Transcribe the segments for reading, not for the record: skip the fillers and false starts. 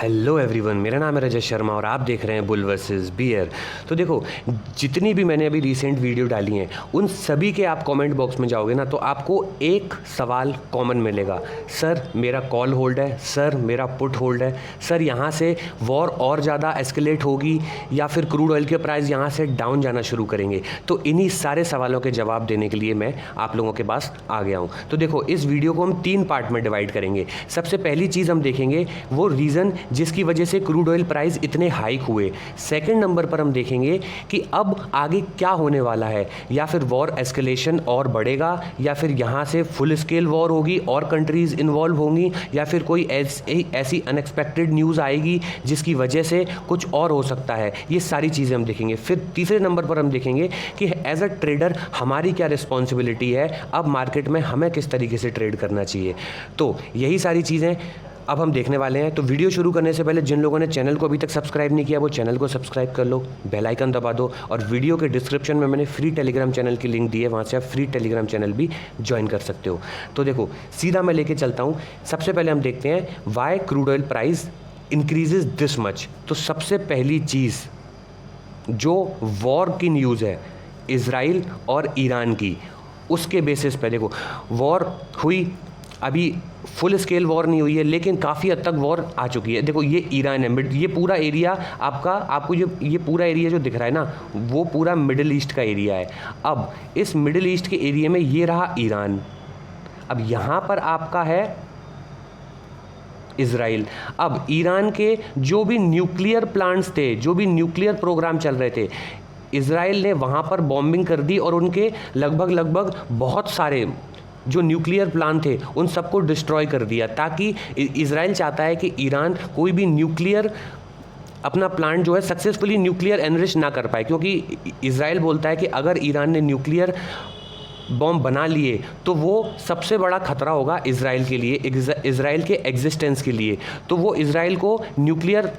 Hello everyone, मेरा नाम है रजत शर्मा और आप देख रहे हैं बुल वर्सेस बियर। तो देखो, जितनी भी मैंने अभी रिसेंट वीडियो डाली हैं उन सभी के आप कमेंट बॉक्स में जाओगे ना तो आपको एक सवाल कॉमन मिलेगा। सर मेरा कॉल होल्ड है, सर मेरा पुट होल्ड है, सर यहाँ से वॉर और ज़्यादा एस्केलेट होगी या फिर क्रूड ऑयल के प्राइस यहाँ से डाउन जाना शुरू करेंगे। तो इन्हीं सारे सवालों के जवाब देने के लिए मैं आप लोगों के पास आ गया हूँ। तो देखो, इस वीडियो को हम 3 पार्ट में डिवाइड करेंगे। सबसे पहली चीज़ हम देखेंगे वो रीज़न जिसकी वजह से क्रूड ऑयल प्राइस इतने हाइक हुए। सेकंड नंबर पर हम देखेंगे कि अब आगे क्या होने वाला है, या फिर वॉर एस्केलेशन और बढ़ेगा, या फिर यहाँ से फुल स्केल वॉर होगी और कंट्रीज़ इन्वॉल्व होंगी, या फिर कोई ऐसी अनएक्सपेक्टेड न्यूज़ आएगी जिसकी वजह से कुछ और हो सकता है। ये सारी चीज़ें हम देखेंगे। फिर तीसरे नंबर पर हम देखेंगे कि एज अ ट्रेडर हमारी क्या रिस्पॉन्सिबिलिटी है, अब मार्केट में हमें किस तरीके से ट्रेड करना चाहिए। तो यही सारी चीज़ें अब हम देखने वाले हैं। तो वीडियो शुरू करने से पहले जिन लोगों ने चैनल को अभी तक सब्सक्राइब नहीं किया वो चैनल को सब्सक्राइब कर लो, बेल आइकन दबा दो, और वीडियो के डिस्क्रिप्शन में मैंने फ्री टेलीग्राम चैनल की लिंक दी है, वहाँ से आप फ्री टेलीग्राम चैनल भी ज्वाइन कर सकते हो। तो देखो, सीधा मैं लेके चलता हूँ। सबसे पहले हम देखते हैं why crude oil price increases this much. तो सबसे पहली चीज़ जो वॉर की न्यूज़ है इज़राइल और ईरान की, उसके बेसिस पे देखो, वॉर हुई, अभी फुल स्केल वॉर नहीं हुई है लेकिन काफ़ी हद तक वॉर आ चुकी है। देखो, ये ईरान है, ये पूरा एरिया आपको ये पूरा एरिया जो दिख रहा है ना, वो पूरा मिडिल ईस्ट का एरिया है। अब इस मिडिल ईस्ट के एरिया में ये रहा ईरान, अब यहाँ पर आपका है इज़राइल। अब ईरान के जो भी न्यूक्लियर प्लांट्स थे, जो भी न्यूक्लियर प्रोग्राम चल रहे थे, इज़राइल ने वहाँ पर बॉम्बिंग कर दी और उनके लगभग बहुत सारे जो न्यूक्लियर प्लांट थे उन सबको डिस्ट्रॉय कर दिया, ताकि इज़राइल चाहता है कि ईरान कोई भी न्यूक्लियर अपना प्लांट जो है सक्सेसफुली न्यूक्लियर एनरिच ना कर पाए, क्योंकि इज़राइल बोलता है कि अगर ईरान ने न्यूक्लियर बॉम्ब बना लिए तो वो सबसे बड़ा खतरा होगा इज़राइल के लिए, इज़राइल के एग्जिस्टेंस के लिए। तो वो इज़राइल को न्यूक्लियर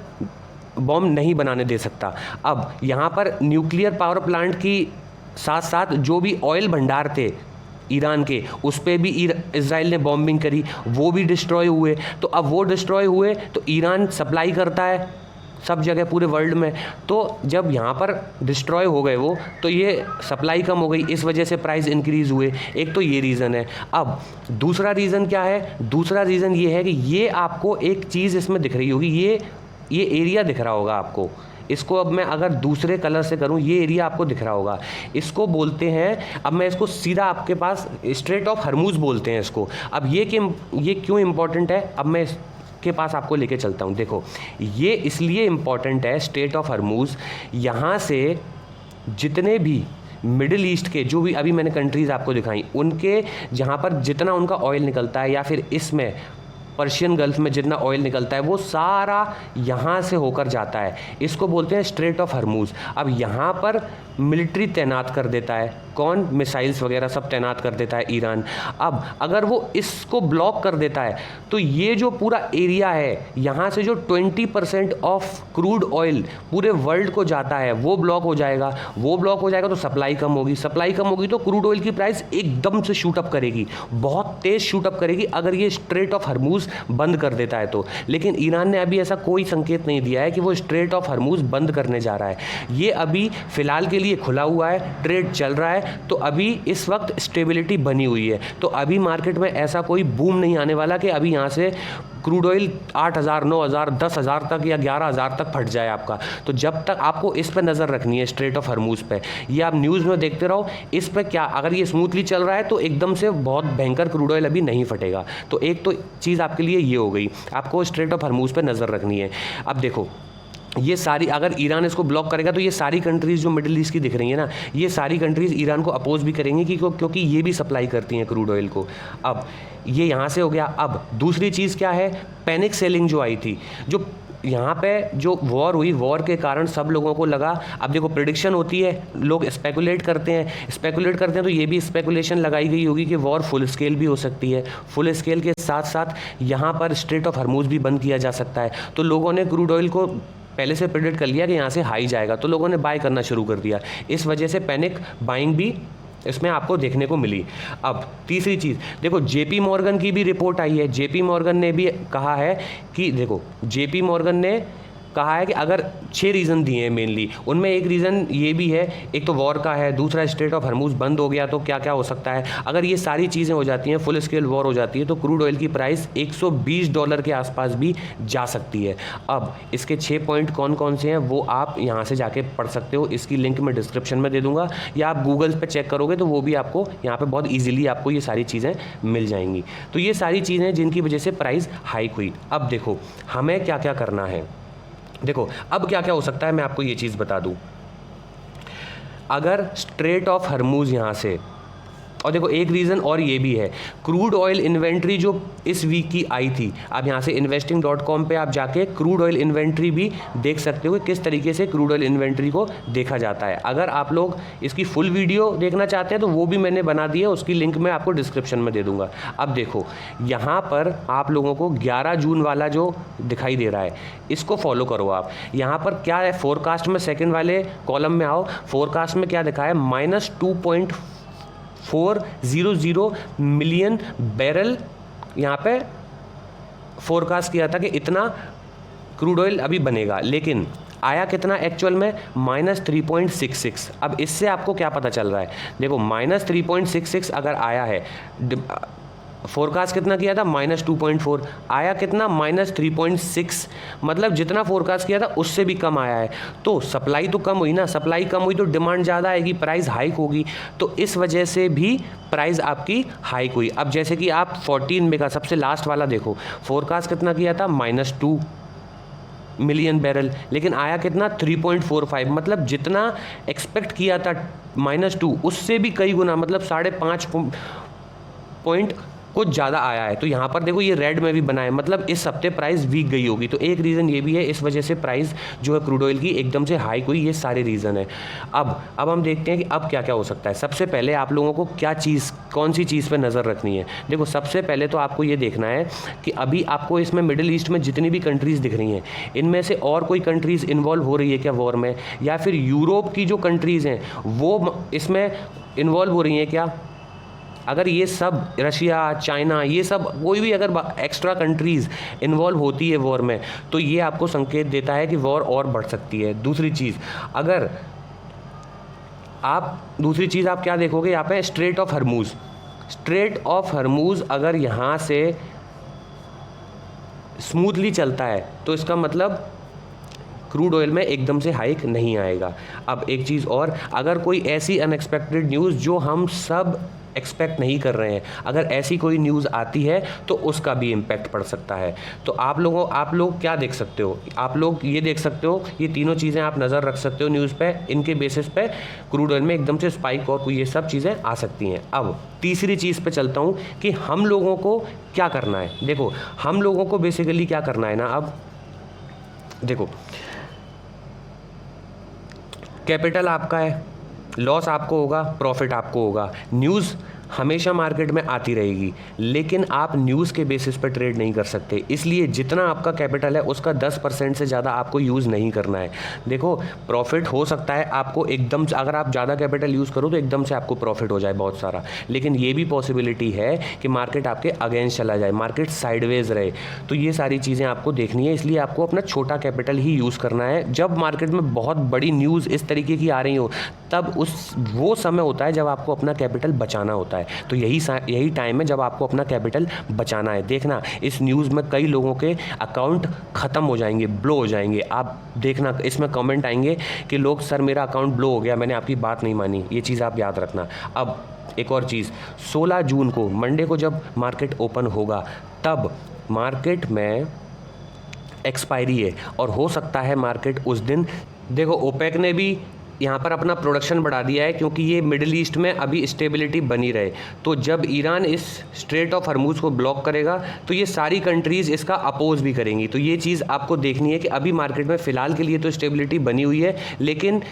बॉम्ब नहीं बनाने दे सकता। अब यहाँ पर न्यूक्लियर पावर प्लांट की साथ साथ जो भी ऑयल भंडार थे ईरान के, उस पर भी इज़राइल ने बॉम्बिंग करी, वो भी डिस्ट्रॉय हुए। तो अब वो डिस्ट्रॉय हुए तो ईरान सप्लाई करता है सब जगह पूरे वर्ल्ड में, तो जब यहाँ पर डिस्ट्रॉय हो गए वो, तो ये सप्लाई कम हो गई, इस वजह से प्राइस इंक्रीज़ हुए। एक तो ये रीज़न है। अब दूसरा रीज़न क्या है? दूसरा रीज़न ये है कि ये आपको एक चीज़ इसमें दिख रही होगी, ये एरिया दिख रहा होगा आपको। इसको अब मैं अगर दूसरे कलर से करूं, ये एरिया आपको दिख रहा होगा, इसको बोलते हैं, अब मैं इसको सीधा आपके पास स्ट्रेट ऑफ हर्मुज बोलते हैं इसको। अब ये क्यों इम्पोर्टेंट है, अब मैं के पास आपको लेके चलता हूँ। देखो, ये इसलिए इम्पॉर्टेंट है स्ट्रेट ऑफ हर्मुज, यहाँ से जितने भी मिडिल ईस्ट के जो भी अभी मैंने कंट्रीज़ आपको दिखाई, उनके जहाँ पर जितना उनका ऑयल निकलता है, या फिर इसमें पर्शियन गल्फ में जितना ऑयल निकलता है, वो सारा यहाँ से होकर जाता है। इसको बोलते हैं स्ट्रेट ऑफ हर्मुज। अब यहाँ पर मिलिट्री तैनात कर देता है, कौन? मिसाइल्स वगैरह सब तैनात कर देता है ईरान। अब अगर वो इसको ब्लॉक कर देता है तो ये जो पूरा एरिया है, यहाँ से जो 20% ऑफ क्रूड ऑयल पूरे वर्ल्ड को जाता है वो ब्लॉक हो जाएगा। वो ब्लॉक हो जाएगा तो सप्लाई कम होगी, सप्लाई कम होगी तो क्रूड ऑयल की प्राइस एकदम से शूटअप करेगी, बहुत तेज़ शूटअप करेगी अगर ये स्ट्रेट ऑफ हर्मुज बंद कर देता है तो। लेकिन ईरान ने अभी ऐसा कोई संकेत नहीं दिया है कि वो स्ट्रेट ऑफ हर्मुज बंद करने जा रहा है। ये अभी फ़िलहाल के लिए खुला हुआ है, ट्रेड चल रहा है, तो अभी इस वक्त स्टेबिलिटी बनी हुई है। तो अभी मार्केट में ऐसा कोई बूम नहीं आने वाला कि अभी यहाँ से क्रूड ऑयल 8,000, 9,000, 10,000 तक या 11,000 तक फट जाए आपका। तो जब तक आपको इस पर नज़र रखनी है, स्ट्रेट ऑफ हर्मुज पे, ये आप न्यूज़ में देखते रहो, इस पर क्या अगर ये स्मूथली चल रहा है तो एकदम से बहुत भयंकर क्रूड ऑयल अभी नहीं फटेगा। तो एक तो चीज़ आपके लिए ये हो गई, आपको स्ट्रेट ऑफ हर्मुज पे नज़र रखनी है। अब देखो, ये सारी अगर ईरान इसको ब्लॉक करेगा तो ये सारी कंट्रीज़ जो मिडिल ईस्ट की दिख रही है ना, ये सारी कंट्रीज़ ईरान को अपोज भी करेंगी क्योंकि ये भी सप्लाई करती हैं क्रूड ऑयल को। अब ये यहाँ से हो गया। अब दूसरी चीज़ क्या है? पैनिक सेलिंग जो आई थी, जो यहाँ पे जो वॉर हुई, वॉर के कारण सब लोगों को लगा, अब देखो प्रेडिक्शन होती है, लोग स्पेकुलेट करते हैं तो ये भी स्पेकुलेशन लगाई गई होगी कि वॉर फुल स्केल भी हो सकती है। फुल स्केल के साथ साथ यहाँ पर स्ट्रेट ऑफ हर्मुज भी बंद किया जा सकता है। तो लोगों ने क्रूड ऑयल को पहले से प्रेडिक्ट कर लिया कि यहाँ से हाई जाएगा, तो लोगों ने बाय करना शुरू कर दिया। इस वजह से पैनिक बाइंग भी इसमें आपको देखने को मिली। अब तीसरी चीज़ देखो, जेपी मॉर्गन की भी रिपोर्ट आई है। जेपी मॉर्गन ने भी कहा है कि देखो, जेपी मॉर्गन ने कहा है कि अगर 6 रीज़न दिए हैं मेनली, उनमें एक रीज़न ये भी है, एक तो वॉर का है, दूसरा स्ट्रेट ऑफ हरमुज बंद हो गया तो क्या क्या हो सकता है। अगर ये सारी चीज़ें हो जाती हैं, फुल स्केल वॉर हो जाती है, तो क्रूड ऑयल की प्राइस $120 के आसपास भी जा सकती है। अब इसके 6 पॉइंट कौन कौन से हैं वो आप यहाँ से जाके पढ़ सकते हो, इसकी लिंक मैं डिस्क्रिप्शन में दे दूँगा, या आप गूगल पर चेक करोगे तो वो भी आपको यहाँ पर बहुत ईजिली आपको ये सारी चीज़ें मिल जाएंगी। तो ये सारी चीज़ें जिनकी वजह से प्राइस हाइक हुई। अब देखो हमें क्या क्या करना है। देखो अब क्या क्या हो सकता है, मैं आपको ये चीज़ बता दूं। अगर स्ट्रेट ऑफ हरमुज यहाँ से, और देखो एक रीज़न और ये भी है, क्रूड ऑयल इन्वेंट्री जो इस वीक की आई थी, आप यहाँ से investing.com पे आप जाके क्रूड ऑयल इन्वेंट्री भी देख सकते हो कि किस तरीके से क्रूड ऑयल इन्वेंट्री को देखा जाता है। अगर आप लोग इसकी फुल वीडियो देखना चाहते हैं तो वो भी मैंने बना दी है, उसकी लिंक मैं आपको डिस्क्रिप्शन में दे दूँगा। अब देखो यहाँ पर आप लोगों को 11 जून वाला जो दिखाई दे रहा है, इसको फॉलो करो आप। यहाँ पर क्या है, फोरकास्ट में सेकेंड वाले कॉलम में आओ, फोरकास्ट में क्या दिखा है, -2.400 मिलियन बैरल यहाँ पे फोरकास्ट किया था कि इतना क्रूड ऑयल अभी बनेगा, लेकिन आया कितना एक्चुअल में, -3.66। अब इससे आपको क्या पता चल रहा है, देखो -3.66 अगर आया है, फोरकास्ट कितना किया था, -2.4, आया कितना, -3.6, मतलब जितना फोरकास्ट किया था उससे भी कम आया है। तो सप्लाई तो कम हुई ना, सप्लाई कम हुई तो डिमांड ज़्यादा आएगी, प्राइस हाइक होगी, तो इस वजह से भी प्राइस आपकी हाइक हुई। अब जैसे कि आप 14 में का सबसे लास्ट वाला देखो, फोरकास्ट कितना किया था, -2 मिलियन बैरल, लेकिन आया कितना, 3.45, मतलब जितना एक्सपेक्ट किया था -2 उससे भी कई गुना, मतलब 5.5 पॉइंट कुछ ज़्यादा आया है। तो यहाँ पर देखो ये रेड में भी बना है, मतलब इस हफ्ते प्राइस वीक गई होगी। तो एक रीज़न ये भी है, इस वजह से प्राइस जो है क्रूड ऑयल की एकदम से हाइक हुई, ये सारे रीज़न है। अब हम देखते हैं कि अब क्या क्या हो सकता है। सबसे पहले आप लोगों को क्या चीज़, कौन सी चीज़ पर नज़र रखनी है। देखो सबसे पहले तो आपको ये देखना है कि अभी आपको इसमें मिडिल ईस्ट में जितनी भी कंट्रीज़ दिख रही हैं, इनमें से और कोई कंट्रीज़ इन्वॉल्व हो रही है क्या वॉर में, या फिर यूरोप की जो कंट्रीज़ हैं वो इसमें इन्वॉल्व हो रही हैं क्या। अगर ये सब, रशिया, चाइना, ये सब कोई भी अगर एक्स्ट्रा कंट्रीज़ इन्वॉल्व होती है वॉर में, तो ये आपको संकेत देता है कि वॉर और बढ़ सकती है। दूसरी चीज़ आप क्या देखोगे यहाँ पे, स्ट्रेट ऑफ हरमुज। स्ट्रेट ऑफ हरमुज अगर यहाँ से स्मूथली चलता है तो इसका मतलब क्रूड ऑयल में एकदम से हाइक नहीं आएगा। अब एक चीज़ और, अगर कोई ऐसी अनएक्सपेक्टेड न्यूज़ जो हम सब एक्सपेक्ट नहीं कर रहे हैं, अगर ऐसी कोई न्यूज़ आती है तो उसका भी इम्पैक्ट पड़ सकता है। तो आप लोग क्या देख सकते हो, आप लोग ये देख सकते हो, ये तीनों चीज़ें आप नज़र रख सकते हो न्यूज़ पे, इनके बेसिस पे क्रूड ऑयल में एकदम से स्पाइक और कोई ये सब चीज़ें आ सकती हैं। अब तीसरी चीज़ पे चलता हूँ कि हम लोगों को क्या करना है। देखो हम लोगों को बेसिकली क्या करना है ना, अब देखो कैपिटल आपका है, लॉस आपको होगा, प्रॉफिट आपको होगा। न्यूज़ हमेशा मार्केट में आती रहेगी, लेकिन आप न्यूज़ के बेसिस पर ट्रेड नहीं कर सकते, इसलिए जितना आपका कैपिटल है उसका 10% से ज़्यादा आपको यूज़ नहीं करना है। देखो प्रॉफिट हो सकता है आपको एकदम से, अगर आप ज़्यादा कैपिटल यूज़ करो तो एकदम से आपको प्रॉफिट हो जाए बहुत सारा, लेकिन ये भी पॉसिबिलिटी है कि मार्केट आपके अगेंस्ट चला जाए, मार्केट साइडवेज रहे। तो ये सारी चीज़ें आपको देखनी है, इसलिए आपको अपना छोटा कैपिटल ही यूज़ करना है। जब मार्केट में बहुत बड़ी न्यूज़ इस तरीके की आ रही हो, तब वो समय होता है जब आपको अपना कैपिटल बचाना होता है। तो यही टाइम है जब आपको अपना कैपिटल बचाना है। देखना इस न्यूज़ में कई लोगों के अकाउंट ख़त्म हो जाएंगे, ब्लो हो जाएंगे। आप देखना इसमें कमेंट आएंगे कि लोग, सर मेरा अकाउंट ब्लो हो गया, मैंने आपकी बात नहीं मानी। ये चीज़ आप याद रखना। अब एक और चीज़, 16 जून को मंडे को जब मार्केट ओपन होगा, तब मार्केट में एक्सपायरी है और हो सकता है मार्केट उस दिन, देखो ओपेक ने भी यहाँ पर अपना प्रोडक्शन बढ़ा दिया है, क्योंकि ये मिडिल ईस्ट में अभी स्टेबिलिटी बनी रहे। तो जब ईरान इस स्ट्रेट ऑफ हरमुज को ब्लॉक करेगा तो ये सारी कंट्रीज़ इसका अपोज भी करेंगी। तो ये चीज़ आपको देखनी है कि अभी मार्केट में फ़िलहाल के लिए तो स्टेबिलिटी बनी हुई है, लेकिन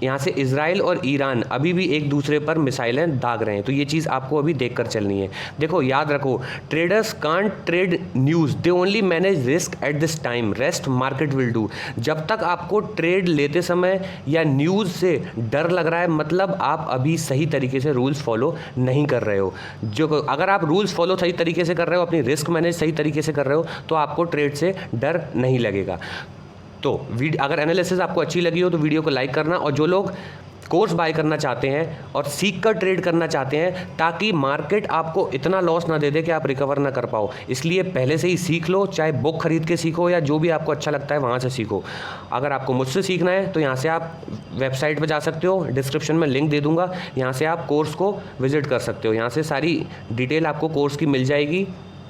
यहाँ से इजराइल और ईरान अभी भी एक दूसरे पर मिसाइलें दाग रहे हैं, तो ये चीज़ आपको अभी देख कर चलनी है। देखो याद रखो, traders can't trade news, they only manage risk at this time, rest market will do. जब तक आपको ट्रेड लेते समय या न्यूज़ से डर लग रहा है, मतलब आप अभी सही तरीके से रूल्स फॉलो नहीं कर रहे हो। जो अगर आप रूल्स फॉलो सही तरीके से कर रहे हो, अपनी रिस्क मैनेज सही तरीके से कर रहे हो, तो आपको ट्रेड से डर नहीं लगेगा। तो अगर एनालिसिस आपको अच्छी लगी हो तो वीडियो को लाइक करना, और जो लोग कोर्स बाय करना चाहते हैं और सीख कर ट्रेड करना चाहते हैं ताकि मार्केट आपको इतना लॉस ना दे दे कि आप रिकवर ना कर पाओ, इसलिए पहले से ही सीख लो, चाहे बुक खरीद के सीखो या जो भी आपको अच्छा लगता है वहाँ से सीखो। अगर आपको मुझसे सीखना है तो यहाँ से आप वेबसाइट पर जा सकते हो, डिस्क्रिप्शन में लिंक दे दूँगा, यहाँ से आप कोर्स को विजिट कर सकते हो। यहाँ से सारी डिटेल आपको कोर्स की मिल जाएगी।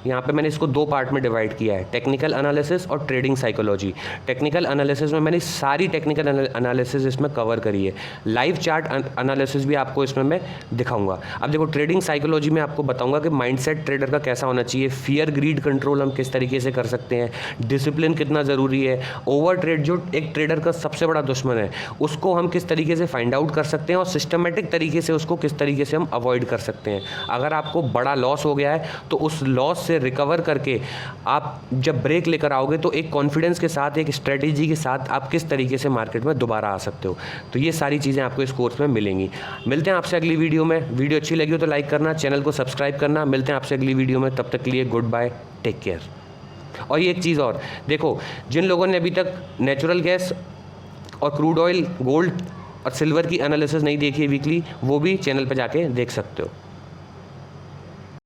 यहाँ पे मैंने इसको 2 पार्ट में डिवाइड किया है, टेक्निकल एनालिसिस और ट्रेडिंग साइकोलॉजी। टेक्निकल एनालिसिस में मैंने सारी टेक्निकल एनालिसिस इसमें कवर करी है, लाइव चार्ट एनालिसिस भी आपको इसमें मैं दिखाऊंगा। अब देखो, ट्रेडिंग साइकोलॉजी में आपको बताऊंगा कि माइंडसेट ट्रेडर का कैसा होना चाहिए, फियर ग्रीड कंट्रोल हम किस तरीके से कर सकते हैं, डिसिप्लिन कितना ज़रूरी है, ओवर ट्रेड जो एक ट्रेडर का सबसे बड़ा दुश्मन है उसको हम किस तरीके से फाइंड आउट कर सकते हैं, और सिस्टमेटिक तरीके से उसको किस तरीके से हम अवॉइड कर सकते हैं। अगर आपको बड़ा लॉस हो गया है तो उस लॉस से रिकवर करके आप जब ब्रेक लेकर आओगे तो एक कॉन्फिडेंस के साथ, एक स्ट्रेटेजी के साथ आप किस तरीके से मार्केट में दोबारा आ सकते हो। तो ये सारी चीज़ें आपको इस कोर्स में मिलेंगी। मिलते हैं आपसे अगली वीडियो में। वीडियो अच्छी लगी हो तो लाइक करना, चैनल को सब्सक्राइब करना। मिलते हैं आपसे अगली वीडियो में, तब तक के लिए गुड बाय, टेक केयर। और ये एक चीज़ और देखो, जिन लोगों ने अभी तक नेचुरल गैस और क्रूड ऑयल, गोल्ड और सिल्वर की एनालिसिस नहीं देखी है वीकली, वो भी चैनल पर जाके देख सकते हो।